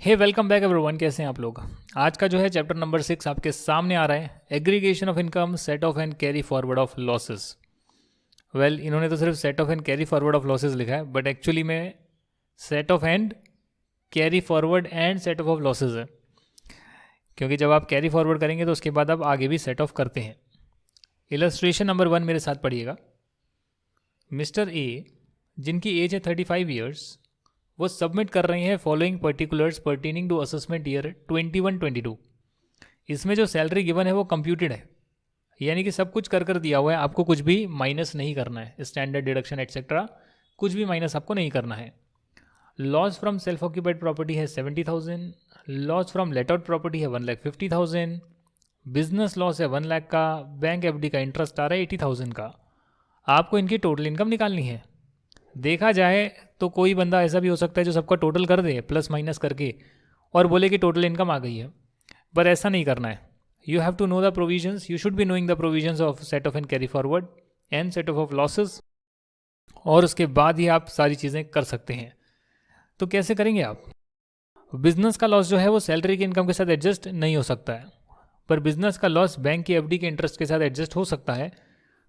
हे welcome back everyone. कैसे हैं आप लोग। आज का जो है चैप्टर नंबर 6 आपके सामने आ रहा है, aggregation of income, set off and carry forward of losses. Well, इन्होंने तो सिर्फ set off and carry forward of losses लिखा है, बट एक्चुअली में set off and carry forward and set of losses है, क्योंकि जब आप कैरी फॉरवर्ड करेंगे तो उसके बाद आप आगे भी सेट ऑफ करते हैं। इलस्ट्रेशन नंबर 1 मेरे साथ पढ़िएगा। मिस्टर ए, जिनकी एज है 35 ईयर्स, वो सबमिट कर रहे हैं following particulars pertaining to assessment year 21-22। इसमें जो सैलरी गिवन है वो कंप्यूटेड है, यानी कि सब कुछ कर दिया हुआ है, आपको कुछ भी माइनस नहीं करना है, स्टैंडर्ड डिडक्शन एटसेट्रा कुछ भी माइनस आपको नहीं करना है। Loss from self occupied property है 70,000, loss from let out property है 1,50,000, बिजनेस लॉस है 1 लाख का, बैंक एफडी का इंटरेस्ट आ रहा है 80,000 का। आपको इनकी टोटल इनकम निकालनी है। देखा जाए तो कोई बंदा ऐसा भी हो सकता है जो सबका टोटल कर दे प्लस माइनस करके और बोले कि टोटल इनकम आ गई है, पर ऐसा नहीं करना है। You have to know the provisions, you should be knowing the provisions of set off and carry forward and set off losses, और उसके बाद ही आप सारी चीज़ें कर सकते हैं। तो कैसे करेंगे आप। बिजनेस का लॉस जो है वो सैलरी की इनकम के साथ एडजस्ट नहीं हो सकता है, पर बिजनेस का लॉस बैंक की एफडी के इंटरेस्ट के साथ एडजस्ट हो सकता है।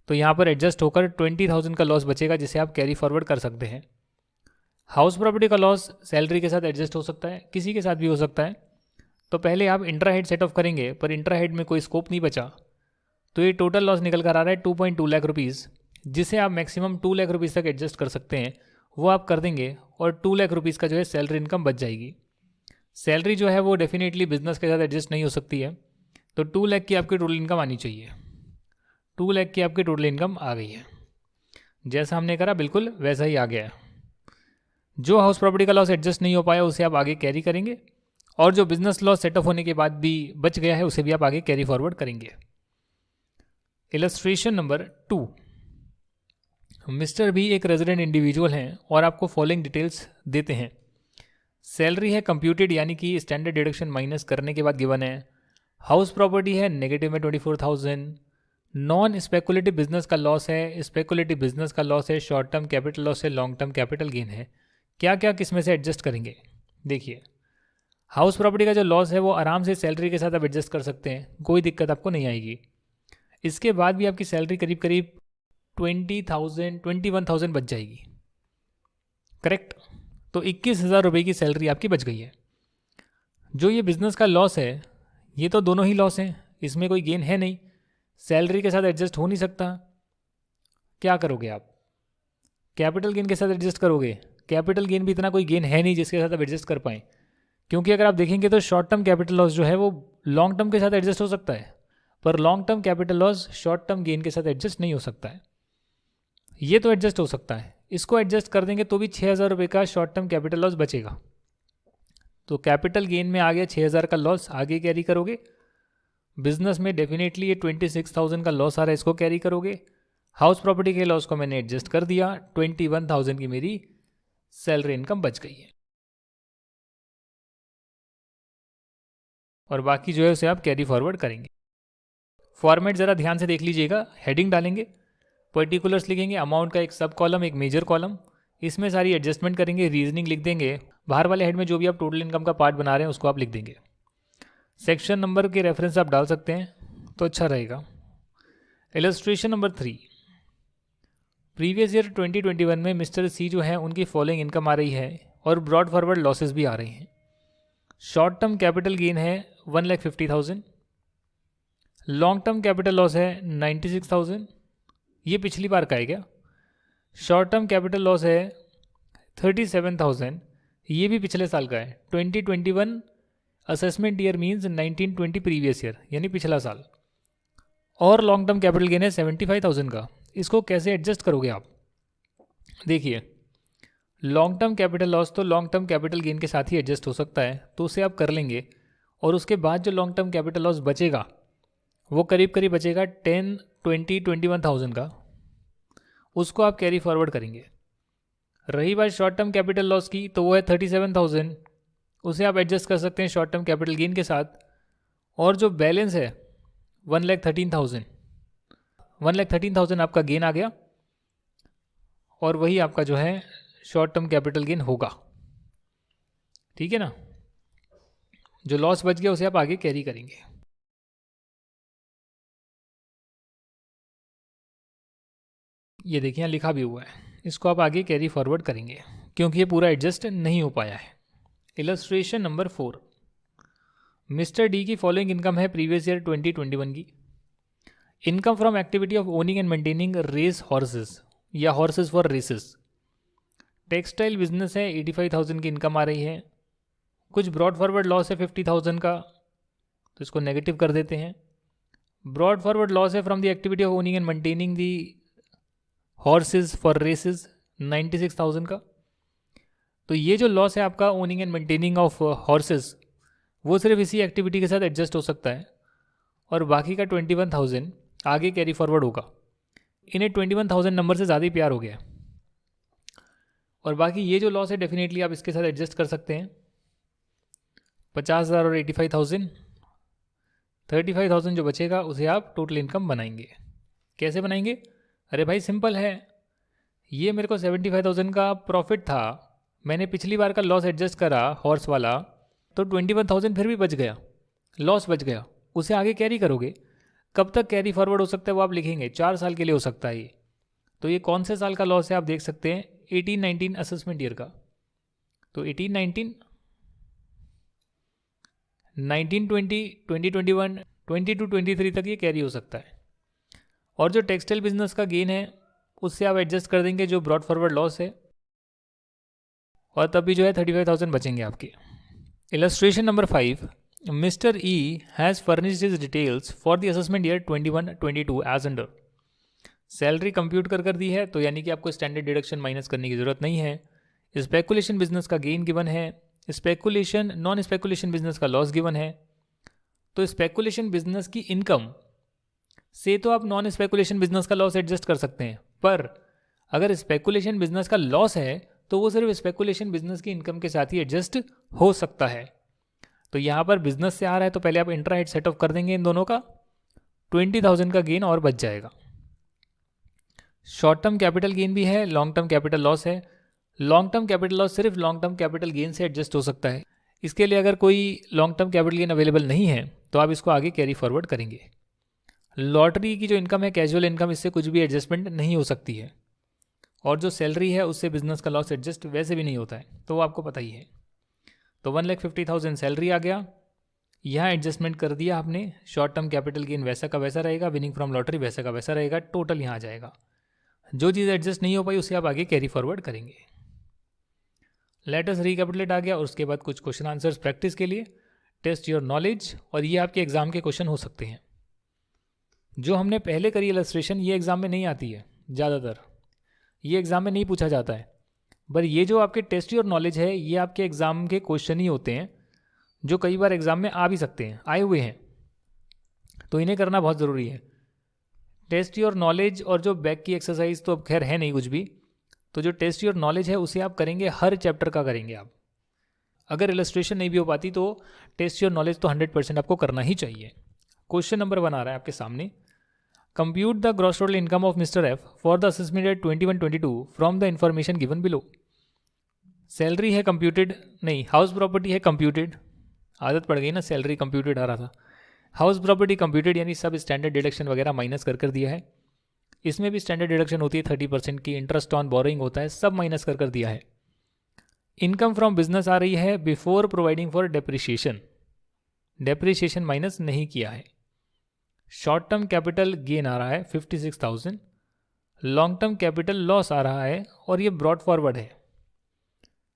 तो यहाँ पर एडजस्ट होकर 20,000 का लॉस बचेगा, जिसे आप कैरी फॉरवर्ड कर सकते हैं। हाउस प्रॉपर्टी का लॉस सैलरी के साथ एडजस्ट हो सकता है, किसी के साथ भी हो सकता है। तो पहले आप इंट्रा हेड सेट ऑफ करेंगे, पर इंट्रा हेड में कोई स्कोप नहीं बचा, तो ये टोटल लॉस निकल कर आ रहा है 2.2 लाख रुपीज़, जिसे आप मैक्सिमम 2 लाख रुपीज़ तक एडजस्ट कर सकते हैं। वो आप कर देंगे और 2 लाख रुपीज़ का जो है सैलरी इनकम बच जाएगी। सैलरी जो है वो डेफिनेटली बिजनेस के साथ एडजस्ट नहीं हो सकती है, तो 2 लाख की आपकी टोटल इनकम आनी चाहिए। 2 लाख की आपकी टोटल इनकम आ गई है, जैसा हमने करा बिल्कुल वैसा ही आ गया है। जो हाउस प्रॉपर्टी का लॉस एडजस्ट नहीं हो पाया उसे आप आगे कैरी करेंगे, और जो बिजनेस लॉस सेट ऑफ होने के बाद भी बच गया है उसे भी आप आगे कैरी फॉरवर्ड करेंगे। Illustration number 2। मिस्टर भी एक रेजिडेंट इंडिविजुअल हैं और आपको फॉलोइंग डिटेल्स देते हैं। सैलरी है कंप्यूटेड, यानी कि स्टैंडर्ड डिडक्शन माइनस करने के बाद गिवन है। हाउस प्रॉपर्टी है नेगेटिव में 24,000। नॉन स्पेकुलेटिव बिजनेस का लॉस है, स्पेकुलेटिव बिजनेस का लॉस है, शॉर्ट टर्म कैपिटल लॉस है, लॉन्ग टर्म कैपिटल गेन है। क्या क्या किस में से एडजस्ट करेंगे। देखिए, हाउस प्रॉपर्टी का जो लॉस है वो आराम से सैलरी के साथ आप एडजस्ट कर सकते हैं, कोई दिक्कत आपको नहीं आएगी। इसके बाद भी आपकी सैलरी करीब करीब 21,000 बच जाएगी, करेक्ट। तो 21,000 रुपये की सैलरी आपकी बच गई है। जो ये बिजनेस का लॉस है, ये तो दोनों ही लॉस हैं, इसमें कोई गेन है नहीं, सैलरी के साथ एडजस्ट हो नहीं सकता। क्या करोगे आप, कैपिटल गेन के साथ एडजस्ट करोगे। कैपिटल गेन भी इतना कोई गेन है नहीं जिसके साथ आप एडजस्ट कर पाएँ, क्योंकि अगर आप देखेंगे तो शॉर्ट टर्म कैपिटल लॉस जो है वो लॉन्ग टर्म के साथ एडजस्ट हो सकता है, पर long term capital loss short term gain के साथ एडजस्ट नहीं हो सकता है। ये तो एडजस्ट हो सकता है, इसको एडजस्ट कर देंगे तो भी 6,000 रुपये का शॉर्ट टर्म कैपिटल लॉस बचेगा। तो कैपिटल गेन में आ गया 6,000 का लॉस, आगे कैरी करोगे। बिजनेस में डेफिनेटली ये 26,000 का लॉस आ रहा है, इसको कैरी करोगे। हाउस प्रॉपर्टी के लॉस को मैंने एडजस्ट कर दिया, 21,000 की मेरी सैलरी इनकम बच गई है, और बाकी जो है उसे आप कैरी फॉरवर्ड करेंगे। फॉर्मेट ज़रा ध्यान से देख लीजिएगा। हेडिंग डालेंगे, पर्टिकुलर्स लिखेंगे, अमाउंट का एक सब कॉलम, एक मेजर कॉलम, इसमें सारी एडजस्टमेंट करेंगे, रीजनिंग लिख देंगे। बाहर वाले हेड में जो भी आप टोटल इनकम का पार्ट बना रहे हैं उसको आप लिख देंगे। सेक्शन नंबर के रेफरेंस आप डाल सकते हैं तो अच्छा रहेगा। Illustration number 3। प्रीवियस ईयर 2021 में मिस्टर सी जो है उनकी फॉलोइंग इनकम आ रही है और ब्रॉड फॉरवर्ड लॉसेस भी आ रहे हैं। शॉर्ट टर्म कैपिटल गेन है 1,50,000, लॉन्ग टर्म कैपिटल लॉस है 96,000, ये पिछली बार का है क्या। शॉर्ट टर्म कैपिटल लॉस है 37,000, ये भी पिछले साल का है। 2021 assessment year means 1920 previous year, यानी पिछला साल। और लॉन्ग टर्म कैपिटल गेन है 75,000 का। इसको कैसे एडजस्ट करोगे आप। देखिए, लॉन्ग टर्म कैपिटल लॉस तो लॉन्ग टर्म कैपिटल गेन के साथ ही एडजस्ट हो सकता है, तो उसे आप कर लेंगे। और उसके बाद जो लॉन्ग टर्म कैपिटल लॉस बचेगा वो करीब करीब बचेगा 10, 20, 21,000 का, उसको आप कैरी फॉरवर्ड करेंगे। रही बात शॉर्ट टर्म कैपिटल लॉस की, तो वो है 37,000, उसे आप एडजस्ट कर सकते हैं शॉर्ट टर्म कैपिटल गेन के साथ। और जो बैलेंस है 1,13,000, 1,13,000 आपका गेन आ गया, और वही आपका जो है शॉर्ट टर्म कैपिटल गेन होगा, ठीक है ना। जो लॉस बच गया उसे आप आगे कैरी करेंगे। ये देखिए यहाँ लिखा भी हुआ है, इसको आप आगे कैरी फॉरवर्ड करेंगे क्योंकि ये पूरा एडजस्ट नहीं हो पाया है। इलस्ट्रेशन नंबर 4, मिस्टर डी की फॉलोइंग इनकम है प्रीवियस ईयर 2021 की। Income from activity of owning and maintaining race horses या horses for races. Textile business है, 85,000 की इनकम आ रही है। कुछ ब्रॉड फॉरवर्ड लॉस है 50,000 का, तो इसको नेगेटिव कर देते हैं। ब्रॉड फॉरवर्ड लॉस है from the activity of owning and maintaining the horses for races 96,000 का। तो ये जो लॉस है आपका owning and maintaining of horses, वो सिर्फ इसी एक्टिविटी के साथ एडजस्ट हो सकता है, और बाकी का 21,000 आगे कैरी फॉरवर्ड होगा। इन्हें 21,000 नंबर से ज़्यादा ही प्यार हो गया है, और बाकी ये जो लॉस है डेफिनेटली आप इसके साथ एडजस्ट कर सकते हैं। 50,000 और 85,000, 35,000 जो बचेगा उसे आप टोटल इनकम बनाएंगे। कैसे बनाएंगे? अरे भाई सिंपल है, ये मेरे को 75,000 का प्रॉफिट था, मैंने पिछली बार का लॉस एडजस्ट करा हॉर्स वाला, तो 21,000 फिर भी बच गया, लॉस बच गया, उसे आगे कैरी करोगे। कब तक कैरी फॉरवर्ड हो सकता है वो आप लिखेंगे, 4 साल के लिए हो सकता है ये। तो ये कौन से साल का लॉस है आप देख सकते हैं, 18-19 असेसमेंट ईयर का। तो 18-19, 19-20, 20-21, 22-23 तक ये कैरी हो सकता है। और जो टेक्सटाइल बिजनेस का गेन है उससे आप एडजस्ट कर देंगे जो ब्रॉड फॉरवर्ड लॉस है, और तब भी जो है 35,000 बचेंगे आपके। Illustration number 5, mister E has furnished his details for the assessment year 21-22 as under. Salary compute कर दी है, तो यानी कि आपको स्टैंडर्ड डिडक्शन माइनस करने की ज़रूरत नहीं है। स्पेकुलेशन बिजनेस का गेन गिवन है, स्पेकुलेशन नॉन स्पेकुलेशन बिजनेस का लॉस गिवन है। तो स्पेकुलेशन बिजनेस की इनकम से तो आप नॉन स्पेकुलेशन बिजनेस का लॉस एडजस्ट कर सकते हैं, पर अगर स्पेकुलेशन बिजनेस का लॉस है तो वो सिर्फ स्पेकुलेशन बिजनेस की इनकम के साथ ही एडजस्ट हो सकता है। तो यहाँ पर बिजनेस से आ रहा है तो पहले आप इंट्रा हेड सेट ऑफ कर देंगे इन दोनों का, 20,000 का गेन और बच जाएगा। शॉर्ट टर्म कैपिटल गेन भी है, लॉन्ग टर्म कैपिटल लॉस है। लॉन्ग टर्म कैपिटल लॉस सिर्फ लॉन्ग टर्म कैपिटल गेन से एडजस्ट हो सकता है। इसके लिए अगर कोई long term capital gain available नहीं है तो आप इसको आगे कैरी फॉरवर्ड करेंगे। लॉटरी की जो इनकम है कैजुअल इनकम, इससे कुछ भी एडजस्टमेंट नहीं हो सकती है, और जो सैलरी है उससे बिजनेस का लॉस एडजस्ट वैसे भी नहीं होता है, तो वो आपको पता ही है। तो 1,50,000 सैलरी आ गया, यहाँ एडजस्टमेंट कर दिया आपने। शॉर्ट टर्म कैपिटल गेन वैसा का वैसा रहेगा, विनिंग फ्रॉम लॉटरी वैसा का वैसा रहेगा, टोटल यहाँ आ जाएगा। जो चीज़ एडजस्ट नहीं हो पाई उसे आप आगे कैरी फॉरवर्ड करेंगे। लेट अस रिकैपिटुलेट आ गया, और उसके बाद कुछ क्वेश्चन आंसर्स प्रैक्टिस के लिए, टेस्ट योर नॉलेज, और ये आपके एग्जाम के क्वेश्चन हो सकते हैं। जो हमने पहले करी इलस्ट्रेशन ये एग्जाम में नहीं आती है, ज़्यादातर ये एग्जाम में नहीं पूछा जाता है, पर ये जो आपके टेस्ट योर नॉलेज है ये आपके एग्जाम के क्वेश्चन ही होते हैं, जो कई बार एग्जाम में आ भी सकते हैं, आए हुए हैं, तो इन्हें करना बहुत ज़रूरी है। टेस्ट योर नॉलेज और जो बैक की एक्सरसाइज तो अब खैर है नहीं कुछ भी, तो जो टेस्ट योर नॉलेज है उसे आप करेंगे, हर चैप्टर का करेंगे आप। अगर इलस्ट्रेशन नहीं भी हो पाती तो टेस्ट योर नॉलेज तो 100% आपको करना ही चाहिए। क्वेश्चन नंबर 1 आ रहा है आपके सामने, compute the gross total income of mister F for the assessment year 21-22 from the information given below. Salary है कंप्यूटेड, नहीं हाउस प्रॉपर्टी है कंप्यूटेड, आदत पड़ गई ना, सैलरी कंप्यूटेड आ रहा था, हाउस प्रॉपर्टी कंप्यूटेड, यानी सब स्टैंडर्ड डिडक्शन वगैरह माइनस कर दिया है। इसमें भी स्टैंडर्ड डिडक्शन होती है 30% की, इंटरेस्ट ऑन बोरोइंग होता है, सब माइनस कर दिया है। इनकम फ्रॉम बिजनेस आ रही है before providing for depreciation, depreciation minus नहीं किया है। शॉर्ट टर्म कैपिटल गेन आ रहा है 56,000, लॉन्ग टर्म कैपिटल लॉस आ रहा है, और ये ब्रॉड फॉरवर्ड है।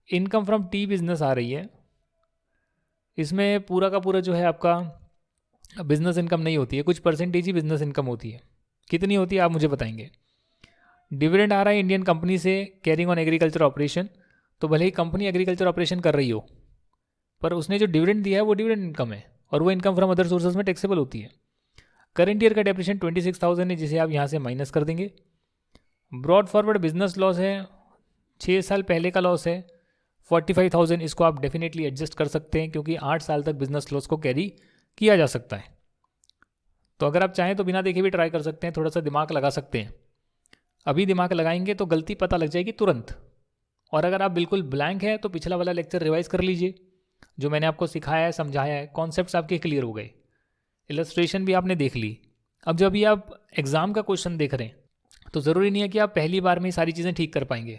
इनकम फ्रॉम टी बिजनेस आ रही है, इसमें पूरा का पूरा जो है आपका बिजनेस इनकम नहीं होती है, कुछ परसेंटेज ही बिजनेस इनकम होती है। कितनी होती है आप मुझे बताएंगे। डिविडेंड आ रहा है इंडियन कंपनी से कैरिंग ऑन एग्रीकल्चर ऑपरेशन, तो भले ही कंपनी एग्रीकल्चर ऑपरेशन कर रही हो, पर उसने जो डिविडेंड दिया है वो डिविडेंड इनकम है, और वो इनकम फ्रॉम अदर सोर्सेज में टैक्सेबल होती है। करंट ईयर का डेप्रिसिएशन 26,000 है, जिसे आप यहाँ से माइनस कर देंगे। ब्रॉड फॉरवर्ड बिजनेस लॉस है, 6 साल पहले का लॉस है 45,000, इसको आप डेफिनेटली एडजस्ट कर सकते हैं क्योंकि 8 साल तक बिजनेस लॉस को कैरी किया जा सकता है। तो अगर आप चाहें तो बिना देखे भी ट्राई कर सकते हैं, थोड़ा सा दिमाग लगा सकते हैं। अभी दिमाग लगाएंगे तो गलती पता लग जाएगी तुरंत, और अगर आप बिल्कुल ब्लैंक है तो पिछला वाला लेक्चर रिवाइज कर लीजिए, जो मैंने आपको सिखाया है, समझाया है, कॉन्सेप्ट्स आपके क्लियर हो गए, इलस्ट्रेशन भी आपने देख ली। अब जब ये आप एग्ज़ाम का क्वेश्चन देख रहे हैं तो ज़रूरी नहीं है कि आप पहली बार में ही सारी चीज़ें ठीक कर पाएंगे।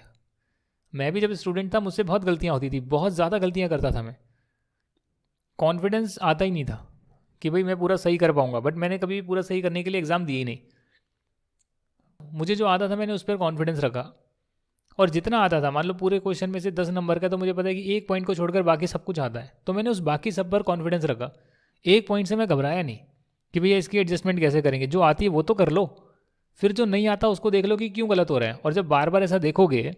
मैं भी जब स्टूडेंट था मुझसे बहुत गलतियाँ होती थी, बहुत ज़्यादा गलतियाँ करता था मैं, कॉन्फिडेंस आता ही नहीं था कि भाई मैं पूरा सही कर पाऊंगा, बट मैंने कभी पूरा सही करने के लिए एग्ज़ाम दिए ही नहीं। मुझे जो आता था मैंने उस पर कॉन्फिडेंस रखा, और जितना आता था, मान लो पूरे क्वेश्चन में से 10 नंबर का, तो मुझे पता है कि एक पॉइंट को छोड़कर बाकी सब कुछ आता है, तो मैंने उस बाकी सब पर कॉन्फिडेंस रखा। एक पॉइंट से मैं घबराया नहीं कि भैया इसकी एडजस्टमेंट कैसे करेंगे, जो आती है वो तो कर लो, फिर जो नहीं आता उसको देख लो कि क्यों गलत हो रहा है। और जब बार बार ऐसा देखोगे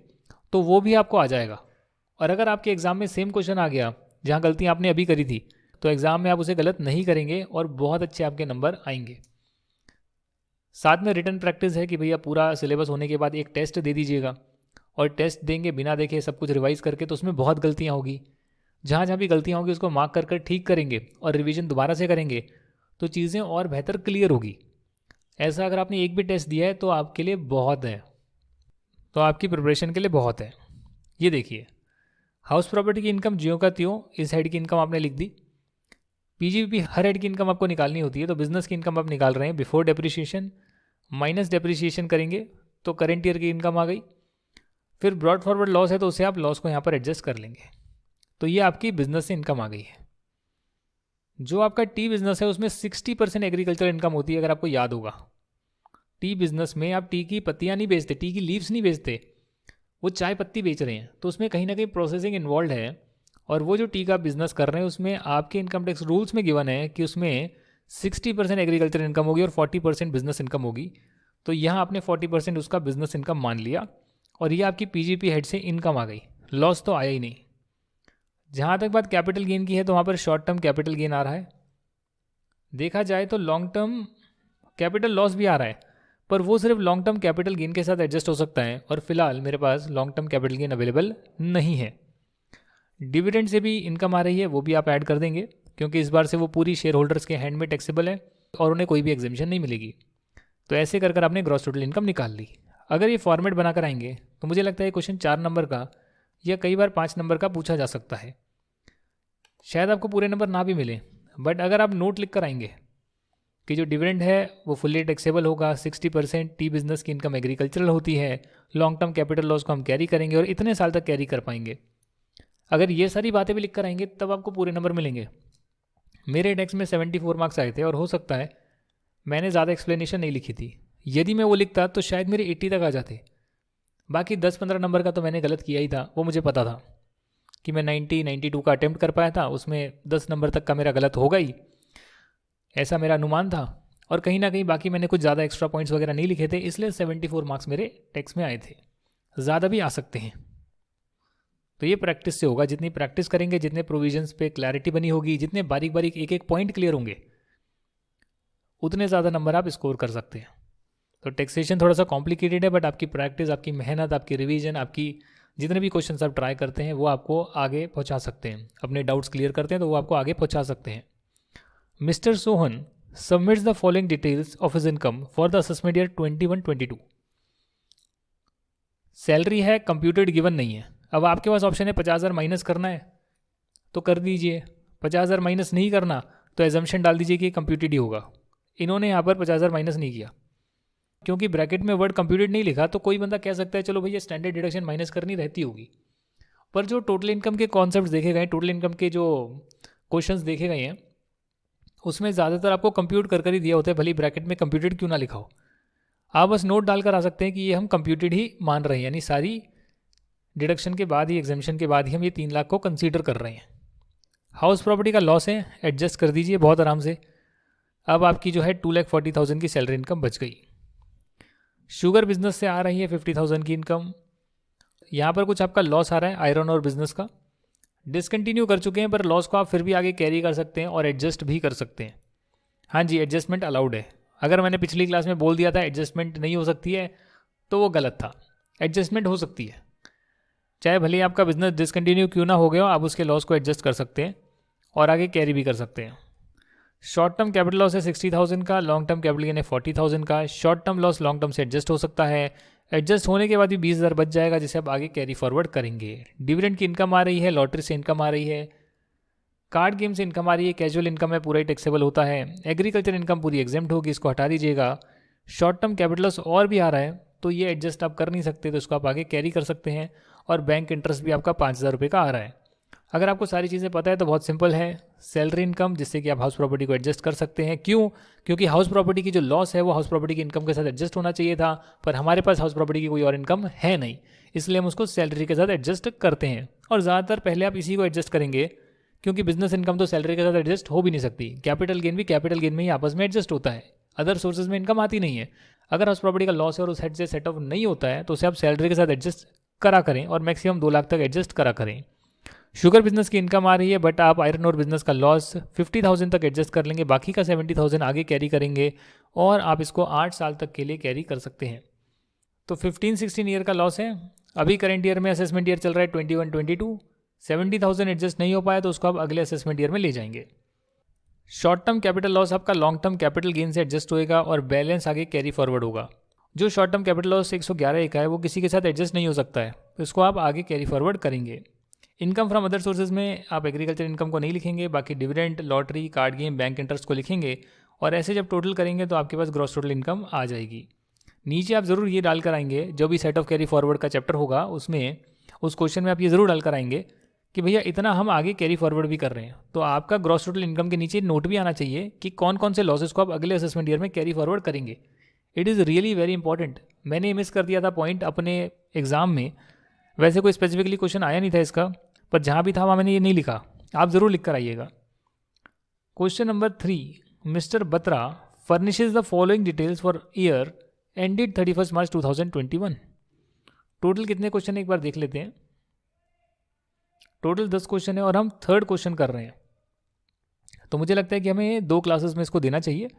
तो वो भी आपको आ जाएगा। और अगर आपके एग्ज़ाम में सेम क्वेश्चन आ गया जहाँ गलती आपने अभी करी थी, तो एग्ज़ाम में आप उसे गलत नहीं करेंगे और बहुत अच्छे आपके नंबर आएंगे। साथ में रिटन प्रैक्टिस है कि भैया पूरा सिलेबस होने के बाद एक टेस्ट दे दीजिएगा, और टेस्ट देंगे बिना देखे सब कुछ रिवाइज करके, तो उसमें बहुत गलतियाँ होगी। जहाँ जहाँ भी गलतियाँ होगी उसको मार्क कर ठीक करेंगे और रिवीजन दोबारा से करेंगे, तो चीज़ें और बेहतर क्लियर होगी। ऐसा अगर आपने एक भी टेस्ट दिया है तो आपके लिए बहुत है, तो आपकी प्रिपरेशन के लिए बहुत है। ये देखिए, हाउस प्रॉपर्टी की इनकम ज्यों का त्यों, इस हेड की इनकम आपने लिख दी। पीजीपी हर हेड की इनकम आपको निकालनी होती है, तो बिजनेस की इनकम आप निकाल रहे हैं बिफोर डेप्रिसिएशन, माइनस डेप्रिसिएशन करेंगे तो करेंट ईयर की इनकम आ गई। फिर ब्रॉड फॉरवर्ड लॉस है तो उसे आप लॉस को यहाँ पर एडजस्ट कर लेंगे, तो ये आपकी बिजनेस से इनकम आ गई है। जो आपका टी बिजनेस है उसमें 60% एग्रीकल्चर इनकम होती है, अगर आपको याद होगा। टी बिजनेस में आप टी की पत्तियाँ नहीं बेचते, टी की लीव्स नहीं बेचते, वो चाय पत्ती बेच रहे हैं, तो उसमें कहीं ना कहीं प्रोसेसिंग इन्वॉल्व है। और वो जो टी का बिजनेस कर रहे हैं उसमें आपके इनकम टैक्स रूल्स में गिवन है कि उसमें 60% एग्रीकल्चर इनकम होगी और 40% बिजनेस इनकम होगी। तो यहाँ आपने 40% उसका बिजनेस इनकम मान लिया, और ये आपकी पीजीपी हेड से इनकम आ गई, लॉस तो आया ही नहीं। जहाँ तक बात कैपिटल गेन की है तो वहाँ पर शॉर्ट टर्म कैपिटल गेन आ रहा है, देखा जाए तो लॉन्ग टर्म कैपिटल लॉस भी आ रहा है, पर वो सिर्फ लॉन्ग टर्म कैपिटल गेन के साथ एडजस्ट हो सकता है, और फिलहाल मेरे पास long term capital gain available नहीं है। डिविडेंड से भी इनकम आ रही है, वो भी आप ऐड कर देंगे, क्योंकि इस बार से वो पूरी शेयर होल्डर्स के हैंड में टैक्सेबल है और उन्हें कोई भी एग्जेम्पशन नहीं मिलेगी। तो ऐसे कर आपने ग्रॉस टोटल इनकम निकाल ली। अगर ये फॉर्मेट बनाकर आएंगे तो मुझे लगता है क्वेश्चन 4 नंबर का या कई बार 5 नंबर का पूछा जा सकता है। शायद आपको पूरे नंबर ना भी मिले, बट अगर आप नोट लिख कर आएंगे कि जो डिविडेंड है वो फुल्ली टैक्सेबल होगा, 60% टी बिजनेस की इनकम एग्रीकल्चरल होती है, लॉन्ग टर्म कैपिटल लॉस को हम कैरी करेंगे और इतने साल तक कैरी कर पाएंगे, अगर ये सारी बातें भी लिख कर आएंगे तब आपको पूरे नंबर मिलेंगे। मेरे टैक्स में 74 मार्क्स आए थे, और हो सकता है मैंने ज़्यादा एक्सप्लेनेशन नहीं लिखी थी, यदि मैं वो लिखता तो शायद मेरे 80 तक आ जाते। बाकी 10-15 नंबर का तो मैंने गलत किया ही था, वो मुझे पता था कि मैं 92 का अटेम्प्ट कर पाया था, उसमें 10 नंबर तक का मेरा गलत होगा ही, ऐसा मेरा अनुमान था। और कहीं ना कहीं बाकी मैंने कुछ ज़्यादा एक्स्ट्रा पॉइंट्स वगैरह नहीं लिखे थे, इसलिए 74 मार्क्स मेरे टैक्स में आए थे। ज़्यादा भी आ सकते हैं, तो ये प्रैक्टिस से होगा। जितनी प्रैक्टिस करेंगे, जितने प्रोविजंस पे क्लैरिटी बनी होगी, जितने बारीक बारीक एक एक पॉइंट क्लियर होंगे, उतने ज़्यादा नंबर आप स्कोर कर सकते हैं। तो टैक्सेशन थोड़ा सा कॉम्प्लिकेटेड है, बट आपकी प्रैक्टिस, आपकी मेहनत, आपकी रिवीजन, आपकी जितने भी क्वेश्चंस आप ट्राई करते हैं वो आपको आगे पहुंचा सकते हैं। अपने डाउट्स क्लियर करते हैं तो वो आपको आगे पहुंचा सकते हैं। Mister Sohan submits the following details of his income for the assessment year 21-22। Salary है, कंप्यूटेड गिवन नहीं है। अब आपके पास ऑप्शन है 50,000 माइनस करना है तो कर दीजिए, 50,000 माइनस नहीं करना तो एजम्पशन डाल दीजिए कि कंप्यूटेड ही होगा। इन्होंने यहाँ पर 50,000 माइनस नहीं किया, क्योंकि ब्रैकेट में वर्ड कंप्यूटेड नहीं लिखा, तो कोई बंदा कह सकता है चलो भैया स्टैंडर्ड डिडक्शन माइनस करनी रहती होगी। पर जो टोटल इनकम के कॉन्सेप्ट देखे गए, टोटल इनकम के जो क्वेश्चंस देखे गए हैं, उसमें ज़्यादातर आपको कंप्यूट कर ही दिया होता है, भले ब्रैकेट में कंप्यूटेड क्यों ना लिखा हो। आप बस नोट डालकर आ सकते हैं कि ये हम कंप्यूटेड ही मान रहे हैं, यानी सारी डिडक्शन के बाद ही, एग्जामिशन के बाद ही हम ये 3 लाख को कंसीडर कर रहे हैं। हाउस प्रॉपर्टी का लॉस है, एडजस्ट कर दीजिए बहुत आराम से। अब आपकी जो है 2,40,000 की सैलरी इनकम बच गई। शुगर बिजनेस से आ रही है 50,000 की इनकम। यहाँ पर कुछ आपका लॉस आ रहा है आयरन और बिजनेस का, डिसकंटिन्यू कर चुके हैं, पर लॉस को आप फिर भी आगे कैरी कर सकते हैं और एडजस्ट भी कर सकते हैं। हाँ जी, एडजस्टमेंट अलाउड है। अगर मैंने पिछली क्लास में बोल दिया था एडजस्टमेंट नहीं हो सकती है तो वो गलत था, एडजस्टमेंट हो सकती है। चाहे भले आपका बिजनेस डिसकंटिन्यू क्यों ना हो गया हो, आप उसके लॉस को एडजस्ट कर सकते हैं और आगे कैरी भी कर सकते हैं। शॉर्ट टर्म कैपिटल लॉस है 60,000 का, लॉन्ग टर्म कैपिटल गेन है 40,000 का। Short term loss long term से एडजस्ट हो सकता है, एडजस्ट होने के बाद भी 20,000 बच जाएगा जिसे आप आगे कैरी फॉरवर्ड करेंगे। डिविडेंड की इनकम आ रही है, लॉटरी से इनकम आ रही है, कार्ड गेम से इनकम आ रही है, कैजुअल इनकम है, पूरा ही टैक्सेबल होता है। एग्रीकल्चर इनकम पूरी एग्जेम्प्ट होगी, इसको हटा दीजिएगा। शॉर्ट टर्म कैपिटल लॉस और भी आ रहा है तो ये एडजस्ट आप कर नहीं सकते, तो इसको आप आगे कैरी कर सकते हैं। और बैंक इंटरेस्ट भी आपका 5,000 रुपये का आ रहा है। अगर आपको सारी चीज़ें पता है तो बहुत सिंपल है, सैलरी इनकम, जिससे कि आप हाउस प्रॉपर्टी को एडजस्ट कर सकते हैं। क्यों? क्योंकि हाउस प्रॉपर्टी की जो लॉस है वो हाउस प्रॉपर्टी की इनकम के साथ एडजस्ट होना चाहिए था, पर हमारे पास हाउस प्रॉपर्टी की कोई और इनकम है नहीं, इसलिए हम उसको सैलरी के साथ एडजस्ट करते हैं। और ज़्यादातर पहले आप इसी को एडजस्ट करेंगे, क्योंकि बिजनेस इनकम तो सैलरी के साथ एडजस्ट हो भी नहीं सकती। कैपिटल गेन भी कैपिटल गेन में ही आपस में एडजस्ट होता है, अदर सोर्सेज में इनकम आती नहीं है। अगर हाउस प्रॉपर्टी का लॉस है और उस हेड से सेट ऑफ नहीं होता है तो उसे आप सैलरी के साथ एडजस्ट करा करें, और मैक्सिमम 2 लाख तक एडजस्ट करा करें। शुगर बिजनेस की इनकम आ रही है, बट आप आयरन और बिजनेस का लॉस 50,000 तक एडजस्ट कर लेंगे, बाकी का 70,000 आगे कैरी करेंगे, और आप इसको 8 साल तक के लिए कैरी कर सकते हैं। तो 15-16 ईयर का लॉस है। अभी करेंट ईयर में असेसमेंट ईयर चल रहा है 21-22, 70,000 एडजस्ट नहीं हो पाया तो उसको आप अगले असेसमेंट ईयर में ले जाएंगे। शॉर्ट टर्म कैपिटल लॉस आपका लॉन्ग टर्म कैपिटल गेन से एडजस्ट होएगा और बैलेंस आगे कैरी फॉरवर्ड होगा। जो शॉर्ट टर्म कैपिटल लॉस 111 का है वो किसी के साथ एडजस्ट नहीं हो सकता है, तो इसको आप आगे कैरी फॉरवर्ड करेंगे। इनकम फ्रॉम अदर सोर्सेज में आप एग्रीकल्चर इनकम को नहीं लिखेंगे, बाकी dividend, lottery, card game, bank interest को लिखेंगे, और ऐसे जब टोटल करेंगे तो आपके पास ग्रॉस टोटल इनकम आ जाएगी। नीचे आप ज़रूर ये डाल कर आएंगे, जो भी सेट ऑफ कैरी फॉरवर्ड का चैप्टर होगा उसमें, उस क्वेश्चन में आप ये ज़रूर डाल कर आएंगे कि भैया इतना हम आगे कैरी फॉरवर्ड भी कर रहे हैं। तो आपका ग्रॉस टोटल इनकम के नीचे नोट भी आना चाहिए कि कौन कौन से लॉसेस को आप अगले असेसमेंट ईयर में कैरी फॉरवर्ड करेंगे। It is really very important. मैंने मिस कर दिया था पॉइंट अपने एग्जाम में, वैसे कोई स्पेसिफिकली क्वेश्चन आया नहीं था इसका, पर जहाँ भी था वहाँ मैंने ये नहीं लिखा, आप ज़रूर लिख कर आइएगा। Question number 3, mister Batra furnishes the following details for year ended 31 March 2021। Total कितने क्वेश्चन है एक बार देख लेते हैं। टोटल 10 क्वेश्चन है और हम 3rd क्वेश्चन कर रहे हैं, तो मुझे लगता है कि हमें 2 क्लासेस में इसको देना चाहिए।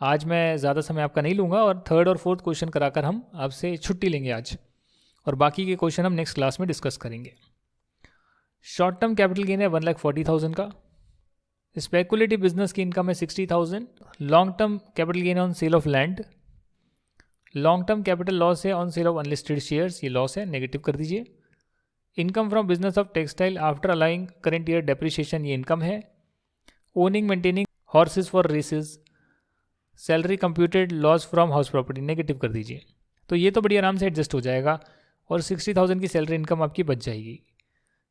आज मैं ज़्यादा समय आपका नहीं लूँगा और 3rd और 4th क्वेश्चन कराकर हम आपसे छुट्टी लेंगे आज, और बाकी के क्वेश्चन हम नेक्स्ट क्लास में डिस्कस करेंगे। शॉर्ट टर्म कैपिटल गेन है 1,40,000 का। स्पेकुलेटिव बिजनेस की इनकम है 60,000। लॉन्ग टर्म कैपिटल गेन है on sale of land. Long term capital loss है on sale of unlisted shares, ये लॉस है, नेगेटिव कर दीजिए। Income from business of textile after allowing current year depreciation, ये income है। Owning maintaining horses for races, salary computed loss from house property, negative कर दीजिए। तो ये तो बड़ी आराम से एडजस्ट हो जाएगा और 60,000 की सैलरी इनकम आपकी बच जाएगी।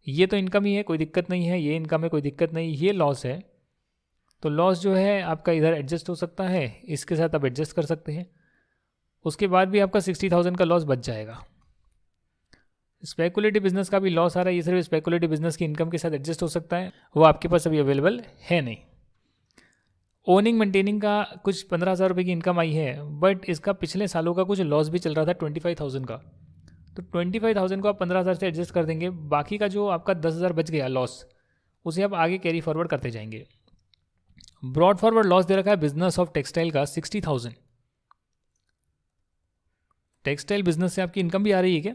ये तो इनकम ही है, कोई दिक्कत नहीं है, ये इनकम है, कोई दिक्कत नहीं। ये लॉस है, तो लॉस जो है आपका इधर एडजस्ट हो सकता है, इसके साथ आप एडजस्ट कर सकते हैं। उसके बाद भी आपका 60,000 का लॉस बच जाएगा। स्पेकुलेटिव बिजनेस का भी लॉस आ रहा है, ये सिर्फ स्पेकुलेटिव बिजनेस की इनकम के साथ एडजस्ट हो सकता है, वो आपके पास अभी अवेलेबल है नहीं। ओनिंग मेंटेनिंग का कुछ 15,000 रुपये की इनकम आई है, बट इसका पिछले सालों का कुछ लॉस भी चल रहा था 25,000 का, तो 25,000 को आप 15,000 से एडजस्ट कर देंगे। बाकी का जो आपका 10,000 बच गया लॉस, उसे आप आगे कैरी फॉरवर्ड करते जाएंगे। ब्रॉड फॉरवर्ड लॉस दे रखा है बिजनेस ऑफ टेक्सटाइल का 60,000। टेक्सटाइल बिजनेस से आपकी इनकम भी आ रही है क्या?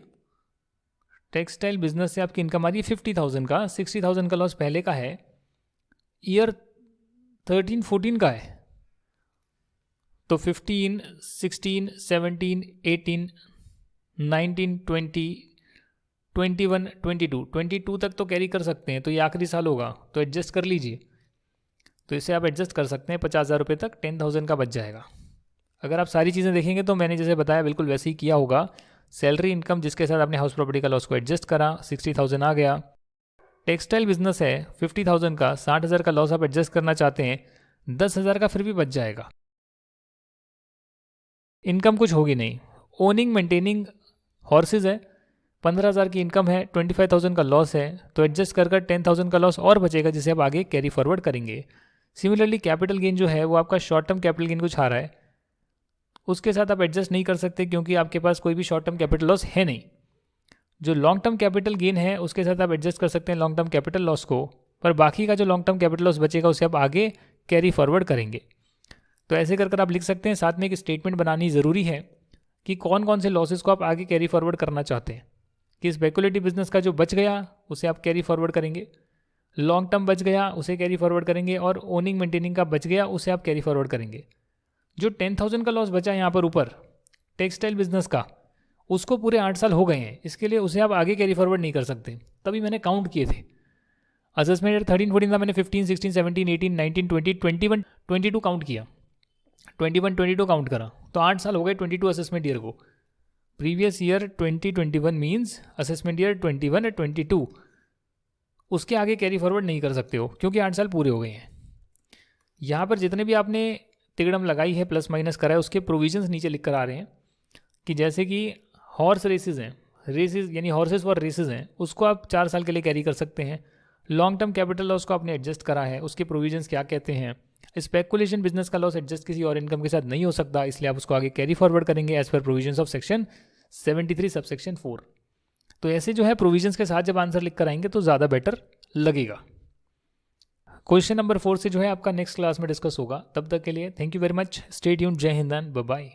टेक्सटाइल बिजनेस से आपकी इनकम आ रही है 50,000 का, 60,000 का लॉस पहले का है, ईयर 13-14 का है, तो 15, 16, 17, 18, 19, 20, 21, 22 तक तो कैरी कर सकते हैं, तो ये आखिरी साल होगा, तो एडजस्ट कर लीजिए। तो इसे आप एडजस्ट कर सकते हैं 50,000 रुपये तक, 10,000 का बच जाएगा। अगर आप सारी चीज़ें देखेंगे तो मैंने जैसे बताया बिल्कुल वैसे ही किया होगा। सैलरी इनकम जिसके साथ आपने हाउस प्रॉपर्टी का लॉस को एडजस्ट करा, 60,000 आ गया। टेक्सटाइल बिजनेस है 50,000 का, 60,000 का लॉस आप एडजस्ट करना चाहते हैं, 10,000 का फिर भी बच जाएगा, इनकम कुछ होगी नहीं। ओनिंग मेंटेनिंग हॉर्सेज है, 15,000 की इनकम है, 25,000 का लॉस है, तो एडजस्ट कर 10,000 का लॉस और बचेगा, जिसे आप आगे कैरी फॉरवर्ड करेंगे। सिमिलरली कैपिटल गेन जो है वो आपका शॉर्ट टर्म कैपिटल गेन कुछ आ रहा है, उसके साथ आप एडजस्ट नहीं कर सकते क्योंकि आपके पास कोई भी शॉर्ट टर्म कैपिटल लॉस है नहीं। जो लॉन्ग टर्म कैपिटल गेन है उसके साथ आप एडजस्ट कर सकते हैं लॉन्ग टर्म कैपिटल लॉस को, पर बाकी का जो लॉन्ग टर्म कैपिटल लॉस बचेगा उसे आप आगे कैरी फॉरवर्ड करेंगे। तो ऐसे कर आप लिख सकते हैं। साथ में एक स्टेटमेंट बनानी ज़रूरी है कि कौन कौन से लॉसेस को आप आगे कैरी फॉरवर्ड करना चाहते हैं, कि स्पेकुलेटिव बिजनेस का जो बच गया उसे आप कैरी फॉरवर्ड करेंगे, लॉन्ग टर्म बच गया उसे कैरी फॉरवर्ड करेंगे, और ओनिंग मेंटेनिंग का बच गया उसे आप कैरी फॉरवर्ड करेंगे। जो 10,000 का लॉस बचा यहाँ पर ऊपर टेक्सटाइल बिजनेस का, उसको पूरे 8 साल हो गए हैं, इसके लिए उसे आप आगे कैरी फॉरवर्ड नहीं कर सकते, तभी मैंने काउंट किए थे। असेसमेंट ईयर 13 14 था, मैंने 15 16 17 18 19 20 21 22 काउंट किया, 21 22 काउंट करा, तो 8 साल हो गए 22 असेसमेंट ईयर को। Previous year 2021 means assessment year 21 या 22, उसके आगे कैरी फॉरवर्ड नहीं कर सकते हो क्योंकि 8 साल पूरे हो गए हैं। यहाँ पर जितने भी आपने तिगड़म लगाई है, प्लस माइनस करा है, उसके प्रोविजंस नीचे लिख कर आ रहे हैं कि जैसे कि हॉर्स रेसेस हैं, रेसेस यानी हॉर्सेस फॉर रेसेस हैं, उसको आप 4 साल के लिए कैरी कर सकते हैं। लॉन्ग टर्म कैपिटल लॉस को आपने एडजस्ट करा है, उसके प्रोविजंस क्या कहते हैं। स्पेकुलेशन बिजनेस का लॉस एडजस्ट किसी और इनकम के साथ नहीं हो सकता, इसलिए आप उसको आगे कैरी फॉरवर्ड करेंगे as per provisions of section 73 subsection 4। तो ऐसे जो है प्रोविजंस के साथ जब आंसर लिख कर आएंगे तो ज़्यादा बेटर लगेगा। क्वेश्चन नंबर 4 से जो है आपका नेक्स्ट क्लास में डिस्कस होगा। तब तक के लिए thank you very much, stay tuned, जय हिंद एंड बाय बाय।